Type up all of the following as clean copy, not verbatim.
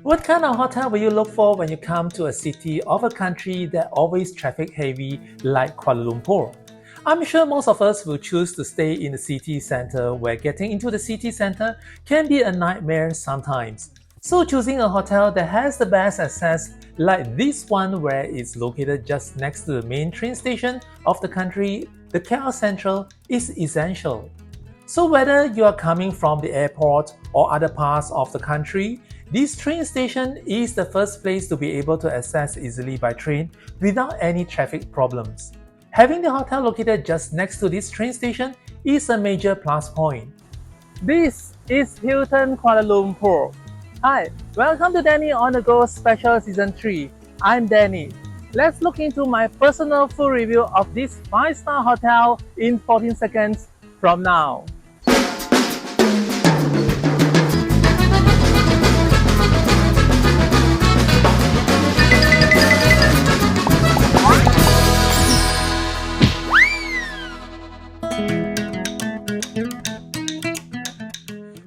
What kind of hotel will you look for when you come to a city of a country that always traffic heavy like Kuala Lumpur? I'm sure most of us will choose to stay in the city center where getting into the city center can be a nightmare sometimes. So choosing a hotel that has the best access like this one where it's located just next to the main train station of the country, the KL Sentral, is essential. So whether you are coming from the airport or other parts of the country, this train station is the first place to be able to access easily by train without any traffic problems. Having the hotel located just next to this train station is a major plus point. This is Hilton Kuala Lumpur. Hi, welcome to Danny on the Go Special Season 3. I'm Danny. Let's look into my personal full review of this 5-star hotel in 14 seconds from now.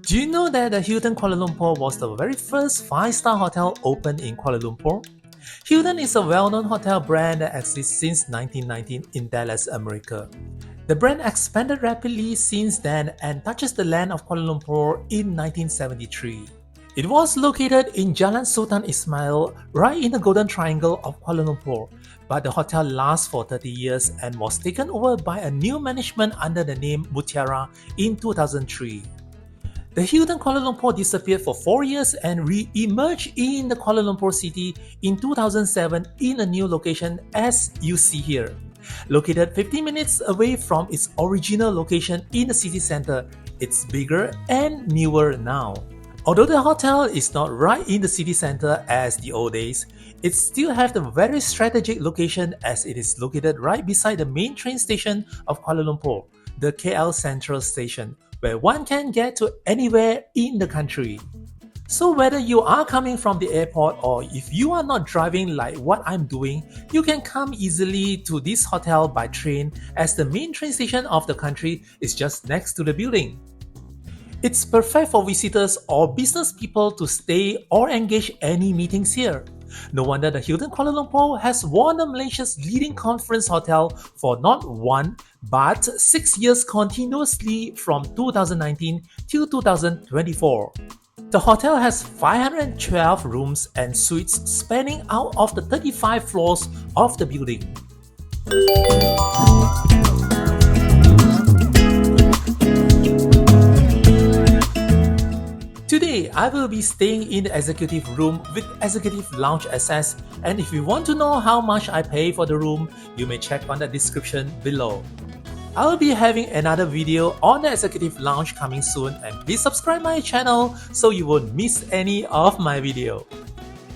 Do you know that the Hilton Kuala Lumpur was the very first 5-star hotel opened in Kuala Lumpur? Hilton is a well-known hotel brand that exists since 1919 in Dallas, America. The brand expanded rapidly since then and touches the land of Kuala Lumpur in 1973. It was located in Jalan Sultan Ismail, right in the Golden Triangle of Kuala Lumpur, but the hotel lasted for 30 years and was taken over by a new management under the name Mutiara in 2003. The Hilton Kuala Lumpur disappeared for 4 years and re-emerged in the Kuala Lumpur city in 2007 in a new location as you see here. Located 15 minutes away from its original location in the city center, it's bigger and newer now. Although the hotel is not right in the city center as the old days, it still has a very strategic location as it is located right beside the main train station of Kuala Lumpur, the KL Sentral Station, where one can get to anywhere in the country. So whether you are coming from the airport or if you are not driving like what I'm doing, you can come easily to this hotel by train as the main train station of the country is just next to the building. It's perfect for visitors or business people to stay or engage any meetings here. No wonder the Hilton Kuala Lumpur has won Malaysia's leading conference hotel for not 1 but 6 years continuously from 2019 till 2024. The hotel has 512 rooms and suites spanning out of the 35 floors of the building. Today, I will be staying in the executive room with executive lounge access, and if you want to know how much I pay for the room, you may check on the description below. I will be having another video on the executive lounge coming soon, and please subscribe my channel so you won't miss any of my video.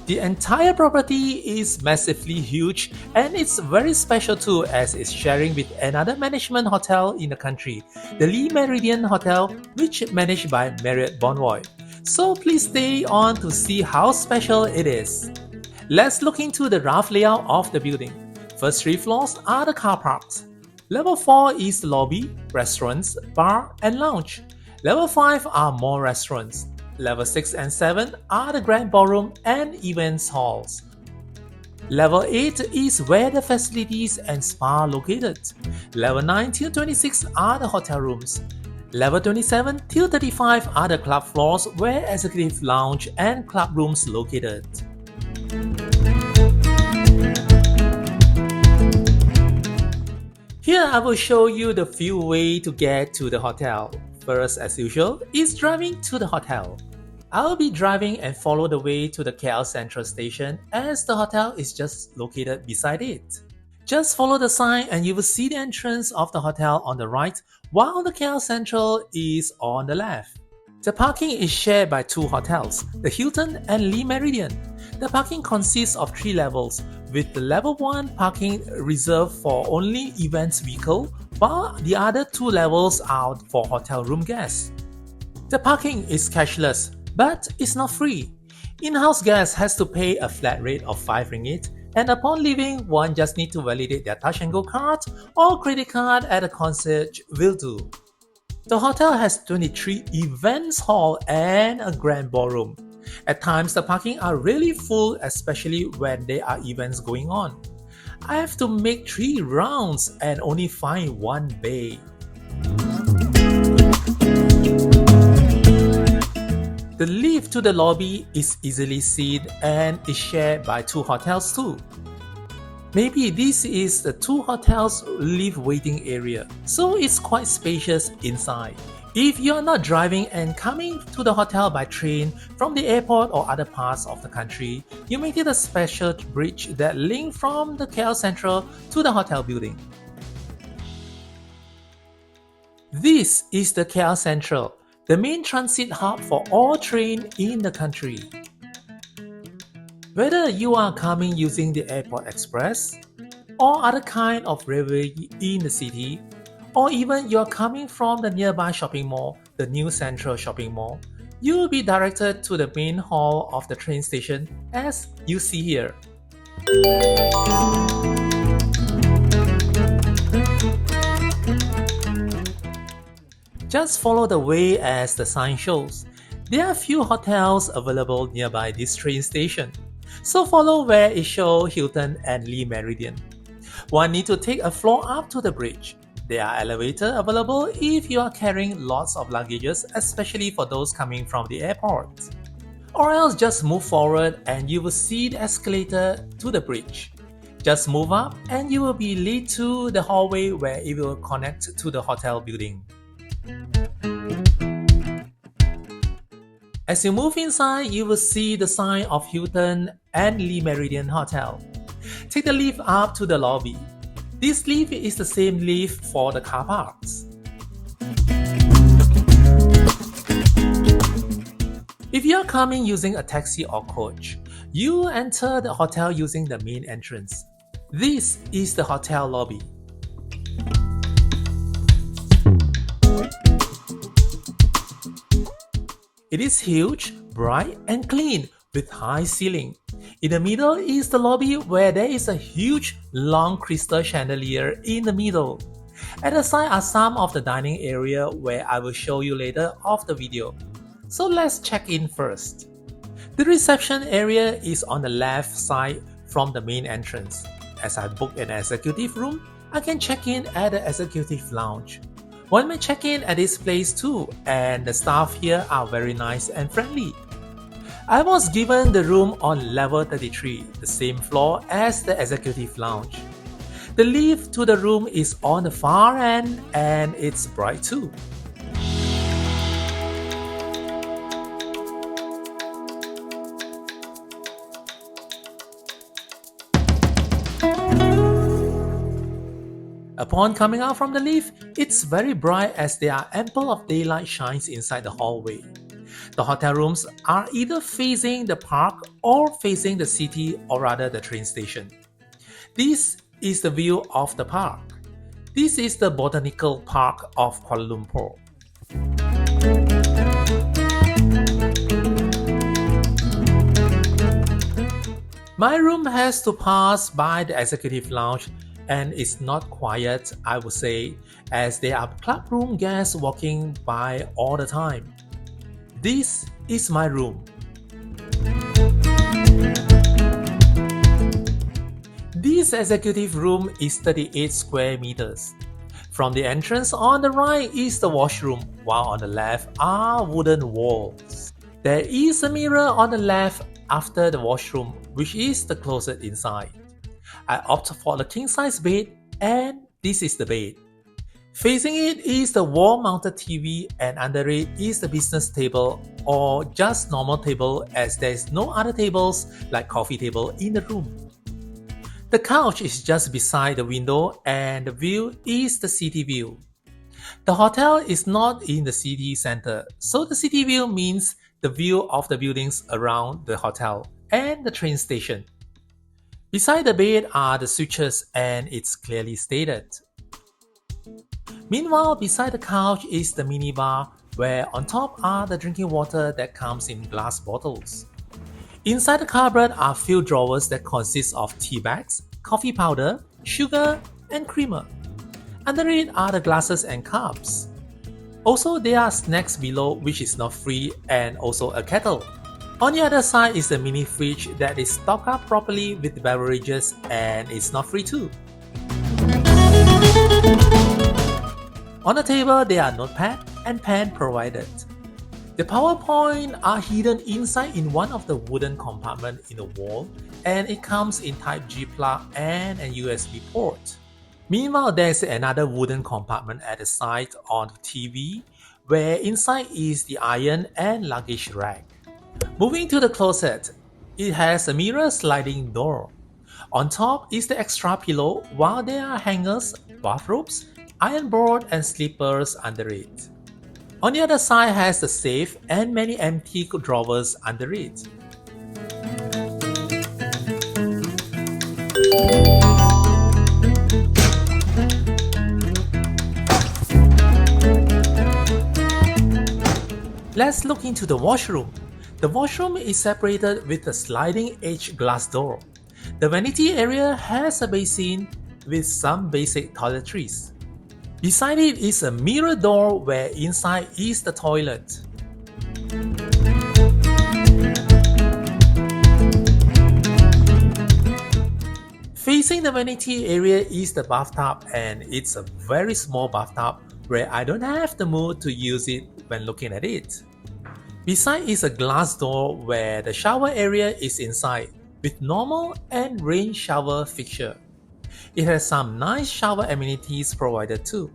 The entire property is massively huge and it's very special too as it's sharing with another management hotel in the country, the Le Méridien Hotel, which is managed by Marriott Boardwalk. So please stay on to see how special it is. Let's look into the rough layout of the building. First 3 floors are the car parks. Level 4 is the lobby, restaurants, bar and lounge. Level 5 are more restaurants. Level 6 and 7 are the grand ballroom and events halls. Level 8 is where the facilities and spa are located. Level 9 till 26 are the hotel rooms. Level 27 till 35 are the club floors where executive lounge and club rooms located. Here I will show you the few ways to get to the hotel. First, as usual, is driving to the hotel. I'll be driving and follow the way to the KL Sentral Station as the hotel is just located beside it. Just follow the sign and you will see the entrance of the hotel on the right while the KL Sentral is on the left. The parking is shared by 2 hotels, the Hilton and Le Méridien. The parking consists of 3 levels, with the level 1 parking reserved for only events vehicle, while the other 2 levels are for hotel room guests. The parking is cashless, but it's not free. In-house guests has to pay a flat rate of 5 ringgit, and upon leaving, one just need to validate their touch and go card or credit card at a concierge will do. The hotel has 23 events hall and a grand ballroom. At times, the parking are really full, especially when there are events going on. I have to make 3 rounds and only find one bay. The lift to the lobby is easily seen and is shared by 2 hotels too. Maybe this is the 2 hotels lift waiting area, so it's quite spacious inside. If you are not driving and coming to the hotel by train from the airport or other parts of the country, you may take a special bridge that links from the KL Sentral to the hotel building. This is the KL Sentral, the main transit hub for all trains in the country. Whether you are coming using the Airport Express or other kind of railway in the city, or even you are coming from the nearby shopping mall, the New Central Shopping Mall, you will be directed to the main hall of the train station as you see here. Just follow the way as the sign shows. There are few hotels available nearby this train station, so follow where it shows Hilton and Le Méridien. One need to take a floor up to the bridge. There are elevators available if you are carrying lots of luggages, especially for those coming from the airport. Or else just move forward and you will see the escalator to the bridge. Just move up and you will be led to the hallway where it will connect to the hotel building. As you move inside, you will see the sign of Hilton and Le Méridien Hotel. Take the lift up to the lobby. This lift is the same lift for the car parks. If you are coming using a taxi or coach, you enter the hotel using the main entrance. This is the hotel lobby. It is huge, bright and clean with high ceiling. In the middle is the lobby where there is a huge long crystal chandelier in the middle. At the side are some of the dining area where I will show you later of the video. So let's check in first. The reception area is on the left side from the main entrance. As I booked an executive room, I can check in at the executive lounge. One may check in at this place too, and the staff here are very nice and friendly. I was given the room on level 33, the same floor as the executive lounge. The lift to the room is on the far end and it's bright too. Upon coming out from the lift, it's very bright as there are ample of daylight shines inside the hallway. The hotel rooms are either facing the park or facing the city or rather the train station. This is the view of the park. This is the Botanical Park of Kuala Lumpur. My room has to pass by the executive lounge and it's not quiet, I would say, as there are club room guests walking by all the time. This is my room. This executive room is 38 square meters. From the entrance on the right is the washroom, while on the left are wooden walls. There is a mirror on the left after the washroom, which is the closet inside. I opt for the king-size bed and this is the bed. Facing it is the wall-mounted TV and under it is the business table or just normal table as there is no other tables like coffee table in the room. The couch is just beside the window and the view is the city view. The hotel is not in the city center, so the city view means the view of the buildings around the hotel and the train station. Beside the bed are the switches and it's clearly stated. Meanwhile, beside the couch is the minibar where on top are the drinking water that comes in glass bottles. Inside the cupboard are few drawers that consist of tea bags, coffee powder, sugar and creamer. Under it are the glasses and cups. Also there are snacks below which is not free and also a kettle. On the other side is the mini fridge that is stocked up properly with beverages and it's not free too. On the table there are notepad and pen provided. The PowerPoint are hidden inside in one of the wooden compartments in the wall, and it comes in Type G plug and a USB port. Meanwhile, there's another wooden compartment at the side on the TV, where inside is the iron and luggage rack. Moving to the closet, it has a mirror sliding door. On top is the extra pillow, while there are hangers, bathrobes, iron board and slippers under it. On the other side has the safe and many empty drawers under it. Let's look into the washroom. The washroom is separated with a sliding edge glass door. The vanity area has a basin with some basic toiletries. Beside it is a mirror door where inside is the toilet. Facing the vanity area is the bathtub, and it's a very small bathtub where I don't have the mood to use it when looking at it. Beside is a glass door where the shower area is inside with normal and rain shower fixture. It has some nice shower amenities provided too.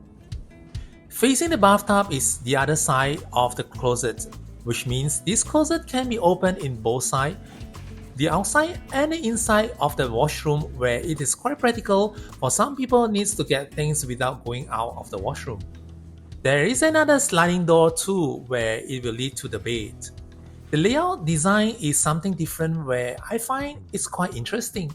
Facing the bathtub is the other side of the closet, which means this closet can be opened in both sides, the outside and the inside of the washroom, where it is quite practical for some people needs to get things without going out of the washroom. There is another sliding door too where it will lead to the bed. The layout design is something different where I find it's quite interesting.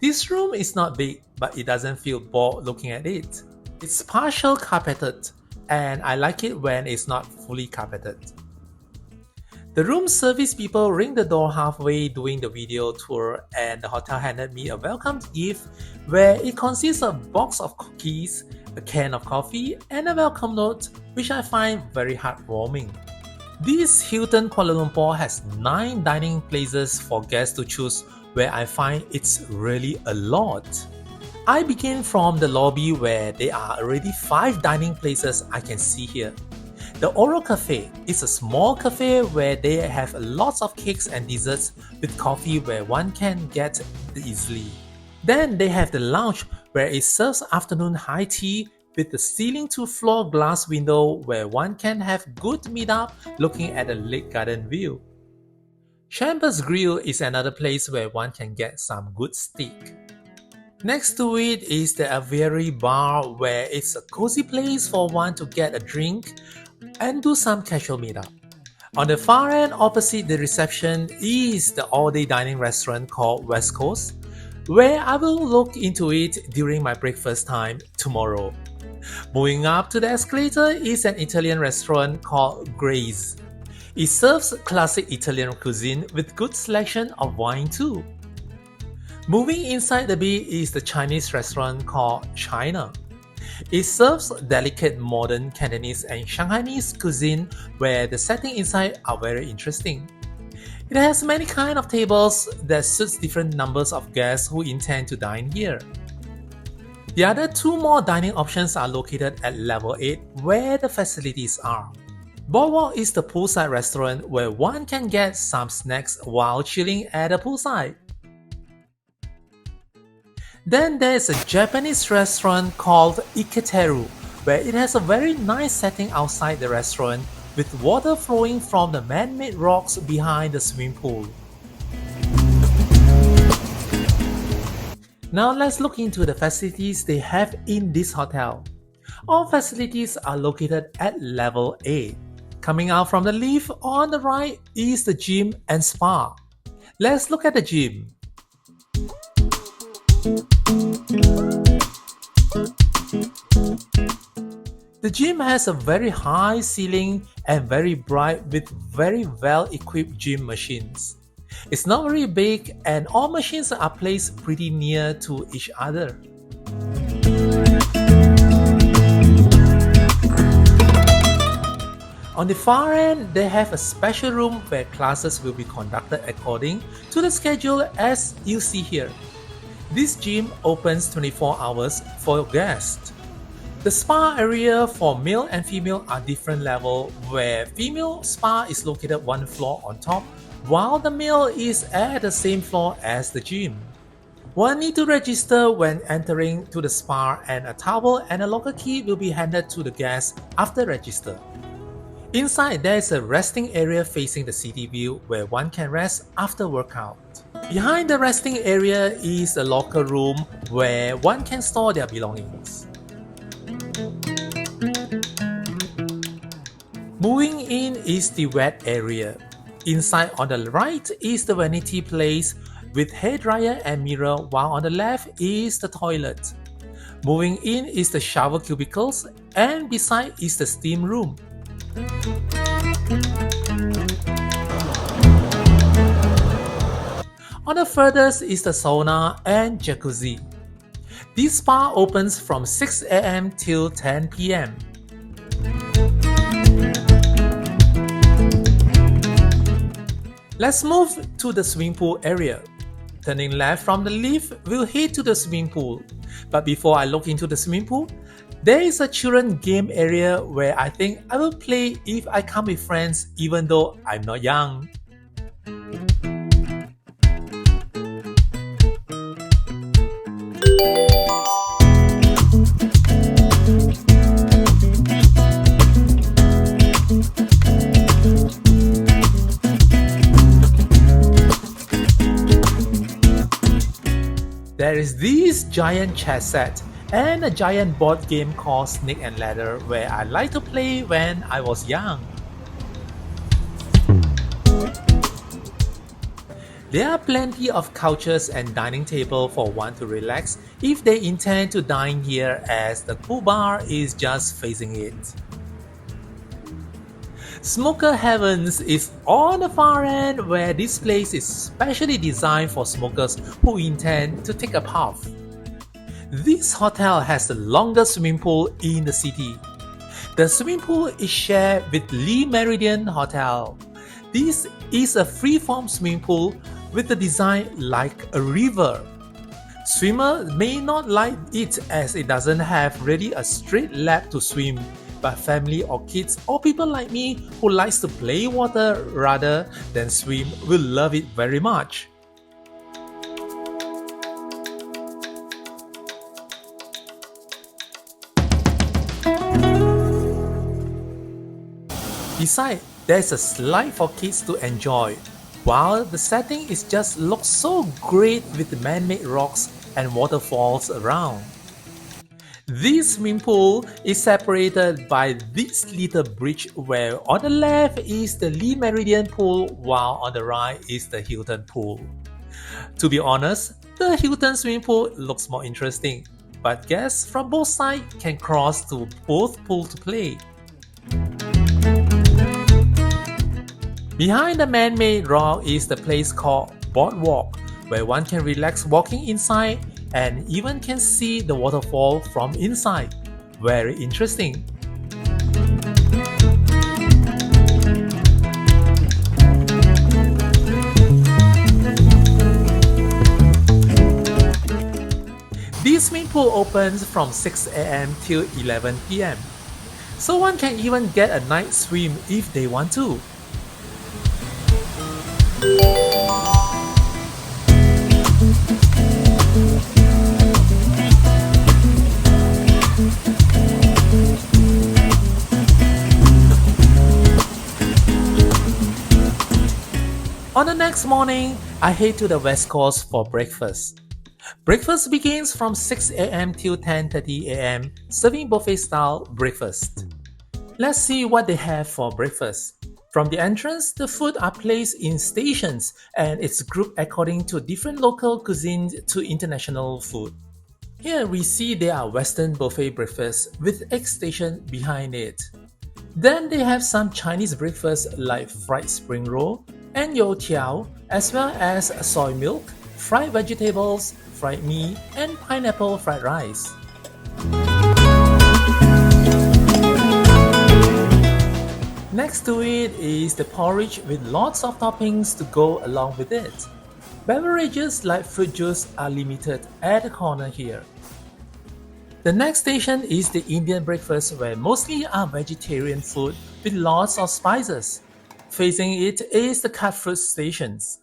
This room is not big, but it doesn't feel bored looking at it. It's partial carpeted, and I like it when it's not fully carpeted. The room service people ring the door halfway during the video tour, and the hotel handed me a welcome gift where it consists of a box of cookies, a can of coffee, and a welcome note, which I find very heartwarming. This Hilton Kuala Lumpur has 9 dining places for guests to choose, where I find it's really a lot. I begin from the lobby where there are already 5 dining places I can see here. The Oro Cafe is a small cafe where they have lots of cakes and desserts with coffee where one can get easily. Then they have the lounge where it serves afternoon high tea with the ceiling to floor glass window where one can have good meetup looking at the lake garden view. Chambers Grill is another place where one can get some good steak. Next to it is the Aviary bar, where it's a cozy place for one to get a drink and do some casual meetup. On the far end opposite the reception is the all-day dining restaurant called Vasco, where I will look into it during my breakfast time tomorrow. Moving up to the escalator is an Italian restaurant called Graze. It serves classic Italian cuisine with good selection of wine too. Moving inside the bay is the Chinese restaurant called Chynna. It serves delicate modern Cantonese and Shanghainese cuisine where the setting inside are very interesting. It has many kind of tables that suits different numbers of guests who intend to dine here. The other 2 more dining options are located at level 8 where the facilities are. Boardwalk is the poolside restaurant where one can get some snacks while chilling at the poolside. Then there is a Japanese restaurant called Iketeru, where it has a very nice setting outside the restaurant with water flowing from the man-made rocks behind the swimming pool. Now let's look into the facilities they have in this hotel. All facilities are located at level 8. Coming out from the lift on the right is the gym and spa. Let's look at the gym. The gym has a very high ceiling and very bright with very well equipped gym machines. It's not very big and all machines are placed pretty near to each other. On the far end, they have a special room where classes will be conducted according to the schedule as you see here. This gym opens 24 hours for guests. The spa area for male and female are different level, where female spa is located one floor on top, while the male is at the same floor as the gym. One need to register when entering to the spa, and a towel and a locker key will be handed to the guest after register. Inside, there is a resting area facing the city view where one can rest after workout. Behind the resting area is a locker room where one can store their belongings. Moving in is the wet area. Inside on the right is the vanity place with hairdryer and mirror, while on the left is the toilet. Moving in is the shower cubicles, and beside is the steam room. On the furthest is the sauna and jacuzzi. This spa opens from 6 am till 10 pm. Let's move to the swimming pool area. Turning left from the lift, we'll head to the swimming pool. But before I look into the swimming pool, there is a children game area where I think I will play if I come with friends even though I'm not young. There is this giant chess set and a giant board game called Snake and Ladder where I like to play when I was young. There are plenty of couches and dining table for one to relax if they intend to dine here, as the pool bar is just facing it. Smoker Heavens is on the far end, where this place is specially designed for smokers who intend to take a puff. This hotel has the longest swimming pool in the city. The swimming pool is shared with Le Méridien Hotel. This is a free-form swimming pool with a design like a river. Swimmers may not like it as it doesn't have really a straight lap to swim, but family or kids or people like me who likes to play water rather than swim will love it very much. Besides, there's a slide for kids to enjoy, while the setting is just looks so great with man-made rocks and waterfalls around. This swimming pool is separated by this little bridge where on the left is the Le Méridien pool while on the right is the Hilton pool. To be honest, the Hilton swimming pool looks more interesting, but guests from both sides can cross to both pools to play. Behind the man-made rock is the place called Boardwalk, where one can relax walking inside and even can see the waterfall from inside. Very interesting. This swimming pool opens from 6 am till 11 pm, so one can even get a night swim if they want to. On the next morning, I head to the West Coast for breakfast. Breakfast begins from 6 am till 10:30 am, serving buffet style breakfast. Let's see what they have for breakfast. From the entrance, the food are placed in stations and it's grouped according to different local cuisine to international food. Here we see there are Western buffet breakfast with egg station behind it. Then they have some Chinese breakfast like fried spring roll and youtiao, as well as soy milk, fried vegetables, fried meat, and pineapple fried rice. Next to it is the porridge with lots of toppings to go along with it. Beverages like fruit juice are limited at the corner here. The next station is the Indian breakfast where mostly are vegetarian food with lots of spices. Facing it is the cut fruit stations.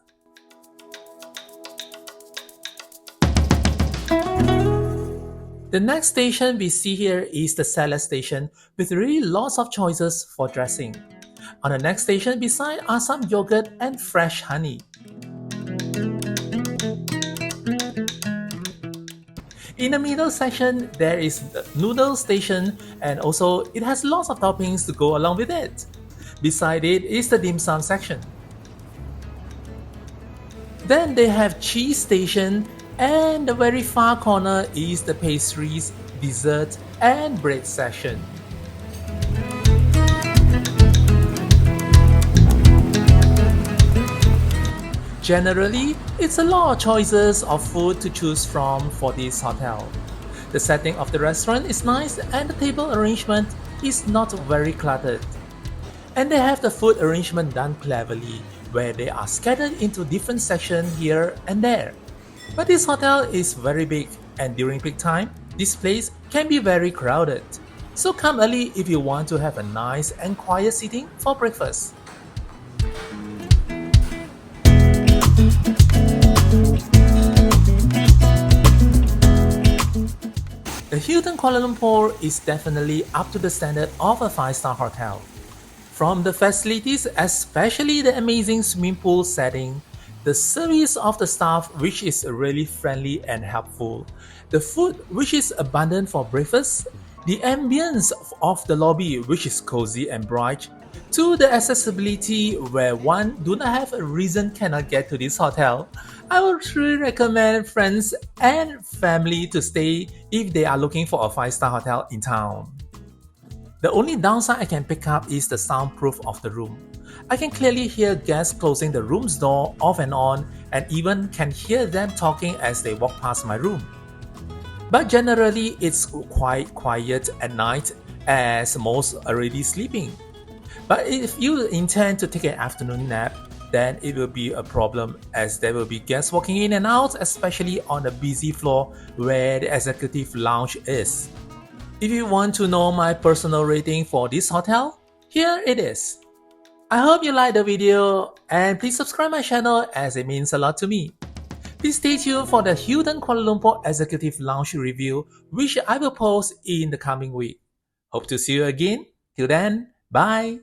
The next station we see here is the salad station with really lots of choices for dressing. On the next station beside are some yogurt and fresh honey. In the middle section there is the noodle station and also it has lots of toppings to go along with it. Beside it is the dim sum section. Then they have cheese station and the very far corner is the pastries, dessert and bread section. Generally, it's a lot of choices of food to choose from for this hotel. The setting of the restaurant is nice and the table arrangement is not very cluttered. And they have the food arrangement done cleverly, where they are scattered into different sections here and there. But this hotel is very big and during peak time, this place can be very crowded. So come early if you want to have a nice and quiet seating for breakfast. The Hilton Kuala Lumpur is definitely up to the standard of a 5-star hotel. From the facilities, especially the amazing swimming pool setting, the service of the staff which is really friendly and helpful, the food which is abundant for breakfast, the ambience of the lobby which is cozy and bright, to the accessibility where one do not have a reason cannot get to this hotel, I would really recommend friends and family to stay if they are looking for a 5-star hotel in town. The only downside I can pick up is the soundproof of the room. I can clearly hear guests closing the room's door off and on and even can hear them talking as they walk past my room. But generally it's quite quiet at night as most are already sleeping. But if you intend to take an afternoon nap, then it will be a problem as there will be guests walking in and out, especially on the busy floor where the executive lounge is. If you want to know my personal rating for this hotel, here it is. I hope you liked the video and please subscribe my channel as it means a lot to me. Please stay tuned for the Hilton Kuala Lumpur Executive Lounge review which I will post in the coming week. Hope to see you again. Till then, bye!